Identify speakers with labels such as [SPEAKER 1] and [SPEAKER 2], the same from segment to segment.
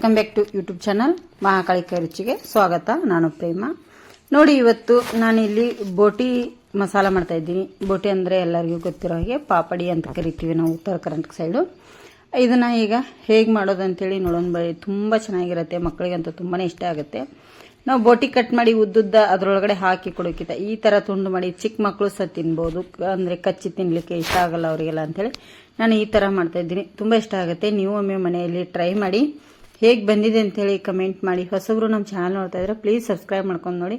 [SPEAKER 1] Welcome back to YouTube channel Mahakali ಕೈ ರುಚಿಗೆ ಸ್ವಾಗತ. ನಾನು ಪ್ರೇಮ. ನೋಡಿ, ಇವತ್ತು ನಾನು ಇಲ್ಲಿ ಬೋಟಿ ಮಸಾಲ ಮಾಡ್ತಾ ಇದ್ದೀನಿ. ಬೋಟಿ ಅಂದರೆ ಎಲ್ಲರಿಗೂ ಗೊತ್ತಿರೋ ಹಾಗೆ ಪಾಪಡಿ ಅಂತ ಕರಿತೀವಿ ನಾವು ಉತ್ತರ ಕರ್ನಾಟಕ ಸೈಡು. ಇದನ್ನು ಈಗ ಹೇಗೆ ಮಾಡೋದು ಅಂತೇಳಿ ನೋಡೋಣ ಬರೀ. ತುಂಬ ಚೆನ್ನಾಗಿರುತ್ತೆ, ಮಕ್ಕಳಿಗಂತೂ ತುಂಬಾ ಇಷ್ಟ ಆಗುತ್ತೆ. ನಾವು ಬೋಟಿ ಕಟ್ ಮಾಡಿ ಉದ್ದುದ್ದ ಅದರೊಳಗಡೆ ಹಾಕಿ ಕೊಡೋಕ್ಕಿಂತ ಈ ಥರ ತುಂಡು ಮಾಡಿ ಚಿಕ್ಕ ಮಕ್ಕಳು ಸಹ ತಿನ್ಬೋದು. ಅಂದರೆ ಕಚ್ಚಿ ತಿನ್ನಲಿಕ್ಕೆ ಇಷ್ಟ ಆಗಲ್ಲ ಅವರಿಗೆಲ್ಲ ಅಂಥೇಳಿ ನಾನು ಈ ಥರ ಮಾಡ್ತಾಯಿದ್ದೀನಿ. ತುಂಬ ಇಷ್ಟ ಆಗುತ್ತೆ. ನೀವು ಒಮ್ಮೆ ಮನೆಯಲ್ಲಿ ಟ್ರೈ ಮಾಡಿ ಹೇಗೆ ಬಂದಿದೆ ಅಂಥೇಳಿ ಕಮೆಂಟ್ ಮಾಡಿ. ಹೊಸಬ್ರು ನಮ್ಮ ಚಾನಲ್ ನೋಡ್ತಾ ಇದ್ರೆ ಪ್ಲೀಸ್ ಸಬ್ಸ್ಕ್ರೈಬ್ ಮಾಡ್ಕೊಂಡು ನೋಡಿ.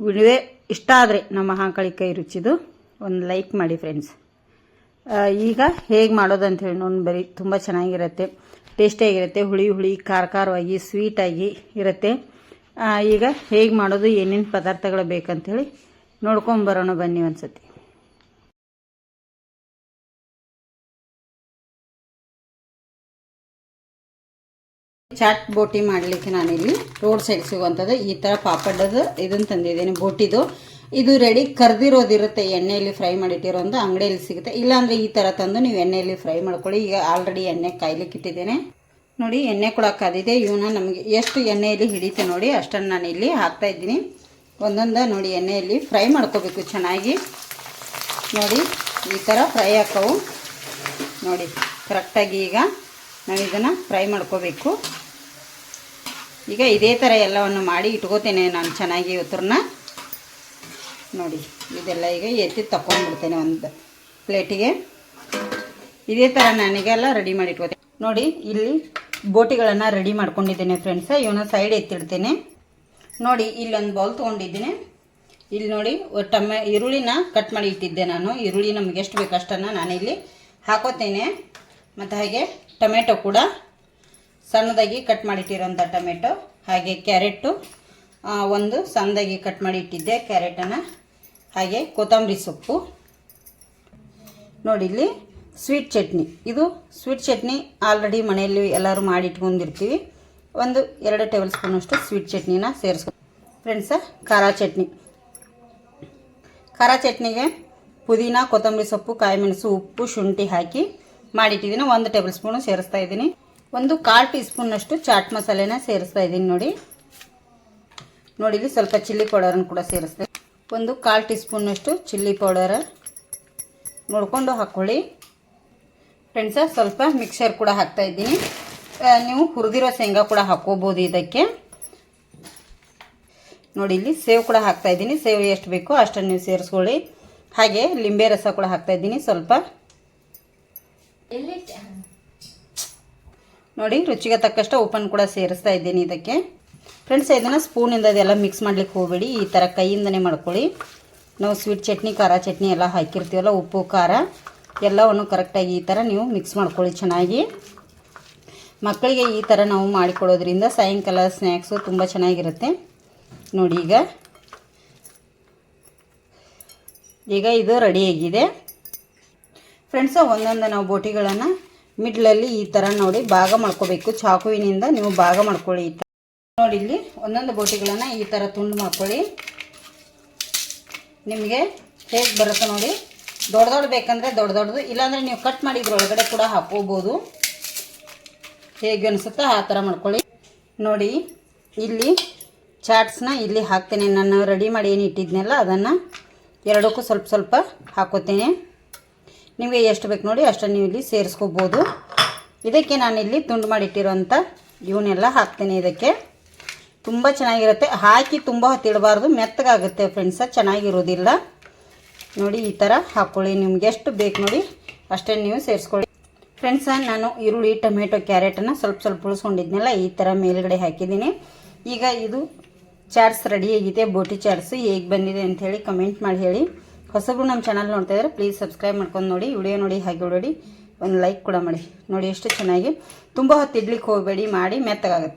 [SPEAKER 1] ವಿಡಿಯೋ ಇಷ್ಟ ಆದರೆ ನಮ್ಮ ಮಹಾಕಾಳಿ ಕೈ ರುಚಿದು ಒಂದು ಲೈಕ್ ಮಾಡಿ ಫ್ರೆಂಡ್ಸ್. ಈಗ ಹೇಗೆ ಮಾಡೋದು ಅಂಥೇಳಿ ನೋಡಿ ಬರೀ. ತುಂಬ ಚೆನ್ನಾಗಿರುತ್ತೆ, ಟೇಸ್ಟಿಯಾಗಿರುತ್ತೆ. ಹುಳಿ ಹುಳಿ ಖಾರವಾಗಿ ಸ್ವೀಟಾಗಿ ಇರುತ್ತೆ. ಈಗ ಹೇಗೆ ಮಾಡೋದು, ಏನೇನು ಪದಾರ್ಥಗಳು ಬೇಕಂತೇಳಿ ನೋಡ್ಕೊಂಬರೋಣ ಬನ್ನಿ ಒಂದ್ಸತಿ. ಚಾಟ್ ಬೋಟಿ ಮಾಡಲಿಕ್ಕೆ ನಾನಿಲ್ಲಿ ರೋಡ್ ಸೈಡ್ ಸಿಗುವಂಥದ್ದು ಈ ಥರ ಪಾಪಡದು ಇದನ್ನು ತಂದಿದ್ದೀನಿ. ಬೋಟಿದು ಇದು ರೆಡಿ ಕರ್ದಿರೋದಿರುತ್ತೆ, ಎಣ್ಣೆಯಲ್ಲಿ ಫ್ರೈ ಮಾಡಿಟ್ಟಿರೋದು ಅಂಗಡಿಯಲ್ಲಿ ಸಿಗುತ್ತೆ. ಇಲ್ಲಾಂದರೆ ಈ ಥರ ತಂದು ನೀವು ಎಣ್ಣೆಯಲ್ಲಿ ಫ್ರೈ ಮಾಡ್ಕೊಳ್ಳಿ. ಈಗ ಆಲ್ರೆಡಿ ಎಣ್ಣೆ ಕಾಯ್ಲಿಕ್ಕೆ ಇಟ್ಟಿದ್ದೇನೆ. ನೋಡಿ, ಎಣ್ಣೆ ಕೂಡ ಕಾದಿದೆ. ಇವನ್ನ ನಮಗೆ ಎಷ್ಟು ಎಣ್ಣೆಯಲ್ಲಿ ಹಿಡಿತೆ ನೋಡಿ ಅಷ್ಟನ್ನು ನಾನು ಇಲ್ಲಿ ಹಾಕ್ತಾ ಇದ್ದೀನಿ. ಒಂದೊಂದು ನೋಡಿ ಎಣ್ಣೆಯಲ್ಲಿ ಫ್ರೈ ಮಾಡ್ಕೋಬೇಕು ಚೆನ್ನಾಗಿ. ನೋಡಿ ಈ ಥರ ಫ್ರೈ ಹಾಕವು ನೋಡಿ ಕರೆಕ್ಟಾಗಿ. ಈಗ ನಾವು ಇದನ್ನು ಫ್ರೈ ಮಾಡ್ಕೋಬೇಕು. ಈಗ ಇದೇ ಥರ ಎಲ್ಲವನ್ನು ಮಾಡಿ ಇಟ್ಕೋತೇನೆ ನಾನು ಚೆನ್ನಾಗಿ. ಇವತ್ತರನ್ನ ನೋಡಿ ಇದೆಲ್ಲ ಈಗ ಎತ್ತಿ ತಗೊಂಡ್ಬಿಡ್ತೇನೆ ಒಂದು ಪ್ಲೇಟಿಗೆ. ಇದೇ ಥರ ನಾನೀಗೆಲ್ಲ ರೆಡಿ ಮಾಡಿ ಇಟ್ಕೋತೇನೆ. ನೋಡಿ, ಇಲ್ಲಿ ಬೋಟಿಗಳನ್ನು ರೆಡಿ ಮಾಡ್ಕೊಂಡಿದ್ದೇನೆ ಫ್ರೆಂಡ್ಸ. ಇವನ್ನ ಸೈಡ್ ಎತ್ತಿಡ್ತೇನೆ. ನೋಡಿ, ಇಲ್ಲೊಂದು ಬೌಲ್ ತೊಗೊಂಡಿದ್ದೀನಿ. ಇಲ್ಲಿ ನೋಡಿ ಈರುಳ್ಳಿನ ಕಟ್ ಮಾಡಿ ಇಟ್ಟಿದ್ದೆ ನಾನು. ಈರುಳ್ಳಿ ನಮಗೆ ಎಷ್ಟು ಬೇಕು ಅಷ್ಟನ್ನು ನಾನಿಲ್ಲಿ ಹಾಕೋತೇನೆ. ಮತ್ತು ಹಾಗೆ ಟೊಮೆಟೊ ಕೂಡ ಸಣ್ಣದಾಗಿ ಕಟ್ ಮಾಡಿಟ್ಟಿರೋಂಥ ಟೊಮೆಟೊ, ಹಾಗೆ ಕ್ಯಾರೆಟು ಒಂದು ಸಣ್ಣದಾಗಿ ಕಟ್ ಮಾಡಿ ಇಟ್ಟಿದ್ದೆ ಕ್ಯಾರೆಟನ್ನು, ಹಾಗೆ ಕೊತ್ತಂಬರಿ ಸೊಪ್ಪು. ನೋಡಿ ಇಲ್ಲಿ ಸ್ವೀಟ್ ಚಟ್ನಿ. ಇದು ಸ್ವೀಟ್ ಚಟ್ನಿ ಆಲ್ರೆಡಿ ಮನೆಯಲ್ಲಿ ಎಲ್ಲರೂ ಮಾಡಿ ಇಟ್ಕೊಂಡಿರ್ತೀವಿ. ಒಂದು 2 ಟೇಬಲ್ ಸ್ಪೂನಷ್ಟು ಸ್ವೀಟ್ ಚಟ್ನಿನ ಸೇರಿಸ್ಕೊ ಫ್ರೆಂಡ್ಸ. ಖಾರ ಚಟ್ನಿಗೆ ಪುದೀನ, ಕೊತ್ತಂಬರಿ ಸೊಪ್ಪು, ಕಾಯಿ ಮೆಣಸು, ಉಪ್ಪು, ಶುಂಠಿ ಹಾಕಿ ಮಾಡಿಟ್ಟಿದ್ದೀನಿ. 1 ಟೇಬಲ್ ಸ್ಪೂನು ಸೇರಿಸ್ತಾ ಇದ್ದೀನಿ. ಒಂದು 1/4 ಟೀ ಸ್ಪೂನಷ್ಟು ಚಾಟ್ ಮಸಾಲೆನ ಸೇರಿಸ್ತಾ ಇದ್ದೀನಿ. ನೋಡಿ ಇಲ್ಲಿ ಸ್ವಲ್ಪ ಚಿಲ್ಲಿ ಪೌಡರನ್ನು ಕೂಡ ಸೇರಿಸ್ತೀನಿ. ಒಂದು 1/4 ಟೀ ಸ್ಪೂನಷ್ಟು ಚಿಲ್ಲಿ ಪೌಡರ್ ನೋಡಿಕೊಂಡು ಹಾಕ್ಕೊಳ್ಳಿ ಫ್ರೆಂಡ್ಸ. ಸ್ವಲ್ಪ ಮಿಕ್ಸರ್ ಕೂಡ ಹಾಕ್ತಾ ಇದ್ದೀನಿ. ನೀವು ಹುರಿದಿರೋ ಶೇಂಗಾ ಕೂಡ ಹಾಕ್ಕೋಬೋದು ಇದಕ್ಕೆ. ನೋಡಿ ಇಲ್ಲಿ ಸೇವ್ ಕೂಡ ಹಾಕ್ತಾ ಇದ್ದೀನಿ. ಸೇವ್ ಎಷ್ಟು ಬೇಕೋ ಅಷ್ಟನ್ನು ನೀವು ಸೇರಿಸ್ಕೊಳ್ಳಿ. ಹಾಗೆ ಲಿಂಬೆ ರಸ ಕೂಡ ಹಾಕ್ತಾ ಇದ್ದೀನಿ ಸ್ವಲ್ಪ. ನೋಡಿ, ರುಚಿಗೆ ತಕ್ಕಷ್ಟು ಉಪ್ಪನ್ನು ಕೂಡ ಸೇರಿಸ್ತಾ ಇದ್ದೀನಿ ಇದಕ್ಕೆ ಫ್ರೆಂಡ್ಸ್. ಇದನ್ನು ಸ್ಪೂನಿಂದ ಇದೆಲ್ಲ ಮಿಕ್ಸ್ ಮಾಡ್ಲಿಕ್ಕೆ ಹೋಗಬೇಡಿ, ಈ ಥರ ಕೈಯಿಂದನೇ ಮಾಡ್ಕೊಳ್ಳಿ. ನಾವು ಸ್ವೀಟ್ ಚಟ್ನಿ, ಖಾರ ಚಟ್ನಿ ಎಲ್ಲ ಹಾಕಿರ್ತೀವಲ್ಲ, ಉಪ್ಪು ಖಾರ ಎಲ್ಲವನ್ನು ಕರೆಕ್ಟಾಗಿ ಈ ಥರ ನೀವು ಮಿಕ್ಸ್ ಮಾಡ್ಕೊಳ್ಳಿ ಚೆನ್ನಾಗಿ. ಮಕ್ಕಳಿಗೆ ಈ ಥರ ನಾವು ಮಾಡಿಕೊಡೋದ್ರಿಂದ ಸಾಯಂಕಾಲ ಸ್ನ್ಯಾಕ್ಸು ತುಂಬ ಚೆನ್ನಾಗಿರುತ್ತೆ. ನೋಡಿ ಈಗ ಇದು ರೆಡಿಯಾಗಿದೆ ಫ್ರೆಂಡ್ಸ. ಒಂದೊಂದು ನಾವು ಬೋಟಿಗಳನ್ನು ಮಿಡ್ಲಲ್ಲಿ ಈ ಥರ ನೋಡಿ ಭಾಗ ಮಾಡ್ಕೋಬೇಕು. ಚಾಕುವಿನಿಂದ ನೀವು ಭಾಗ ಮಾಡ್ಕೊಳ್ಳಿ. ಈ ಥರ ನೋಡಿ ಇಲ್ಲಿ ಒಂದೊಂದು ಬೋಟಿಗಳನ್ನು ಈ ಥರ ತುಂಡು ಮಾಡ್ಕೊಳ್ಳಿ. ನಿಮಗೆ ಹೇಗೆ ಬರುತ್ತೆ ನೋಡಿ. ದೊಡ್ಡ ಬೇಕಂದರೆ ದೊಡ್ಡದು, ಇಲ್ಲಾಂದರೆ ನೀವು ಕಟ್ ಮಾಡಿ ಇದ್ರೊಳಗಡೆ ಕೂಡ ಹಾಕೋಬೋದು. ಹೇಗೆ ಅನಿಸುತ್ತಾ ಆ ಥರ ಮಾಡ್ಕೊಳ್ಳಿ. ನೋಡಿ ಇಲ್ಲಿ ಚಾಟ್ಸ್ನ ಇಲ್ಲಿ ಹಾಕ್ತೇನೆ. ನಾನು ರೆಡಿ ಮಾಡಿ ಏನು ಇಟ್ಟಿದ್ನಲ್ಲ ಅದನ್ನು ಎರಡಕ್ಕೂ ಸ್ವಲ್ಪ ಸ್ವಲ್ಪ ಹಾಕೋತೇನೆ. ನಿಮಗೆ ಎಷ್ಟು ಬೇಕು ನೋಡಿ ಅಷ್ಟನ್ನು ನೀವು ಇಲ್ಲಿ ಸೇರಿಸ್ಕೋಬೋದು. ಇದಕ್ಕೆ ನಾನಿಲ್ಲಿ ತುಂಡು ಮಾಡಿಟ್ಟಿರೋಂಥ ಇವನ್ನೆಲ್ಲ ಹಾಕ್ತೇನೆ. ಇದಕ್ಕೆ ತುಂಬ ಚೆನ್ನಾಗಿರುತ್ತೆ. ಹಾಕಿ ತುಂಬ ಹೊತ್ತಿಡಬಾರ್ದು, ಮೆತ್ತಗಾಗುತ್ತೆ ಫ್ರೆಂಡ್ಸ, ಚೆನ್ನಾಗಿರೋದಿಲ್ಲ. ನೋಡಿ ಈ ಥರ ಹಾಕ್ಕೊಳ್ಳಿ. ನಿಮ್ಗೆ ಎಷ್ಟು ಬೇಕು ನೋಡಿ ಅಷ್ಟೇ ನೀವು ಸೇರಿಸ್ಕೊಳ್ಳಿ ಫ್ರೆಂಡ್ಸ. ನಾನು ಈರುಳ್ಳಿ, ಟೊಮೆಟೊ, ಕ್ಯಾರೆಟನ್ನು ಸ್ವಲ್ಪ ಉಳಿಸ್ಕೊಂಡಿದ್ನೆಲ್ಲ ಈ ಥರ ಮೇಲ್ಗಡೆ ಹಾಕಿದ್ದೀನಿ. ಈಗ ಇದು ಚಾಟ್ಸ್ ರೆಡಿಯಾಗಿದೆ. ಬೋಟಿ ಚಾಟ್ಸ್ ಹೇಗೆ ಬಂದಿದೆ ಅಂಥೇಳಿ ಕಮೆಂಟ್ ಮಾಡಿ ಹೇಳಿ. ಹೊಸಬ್ರು ನಮ್ಮ ಚಾನಲ್ ನೋಡ್ತಾ ಇದ್ದಾರೆ ಪ್ಲೀಸ್ ಸಬ್ಸ್ಕ್ರೈಬ್ ಮಾಡ್ಕೊಂಡು ನೋಡಿ. ವಿಡಿಯೋ ನೋಡಿ ಹಾಗೆ ನೋಡಿ ಒಂದು ಲೈಕ್ ಕೂಡ ಮಾಡಿ. ನೋಡಿ ಎಷ್ಟು ಚೆನ್ನಾಗಿ. ತುಂಬ ಹೊತ್ತು ಇಡ್ಲಿಕ್ಕೆ ಹೋಗಬೇಡಿ, ಮಾಡಿ ಮೆತ್ತಗಾಗುತ್ತೆ.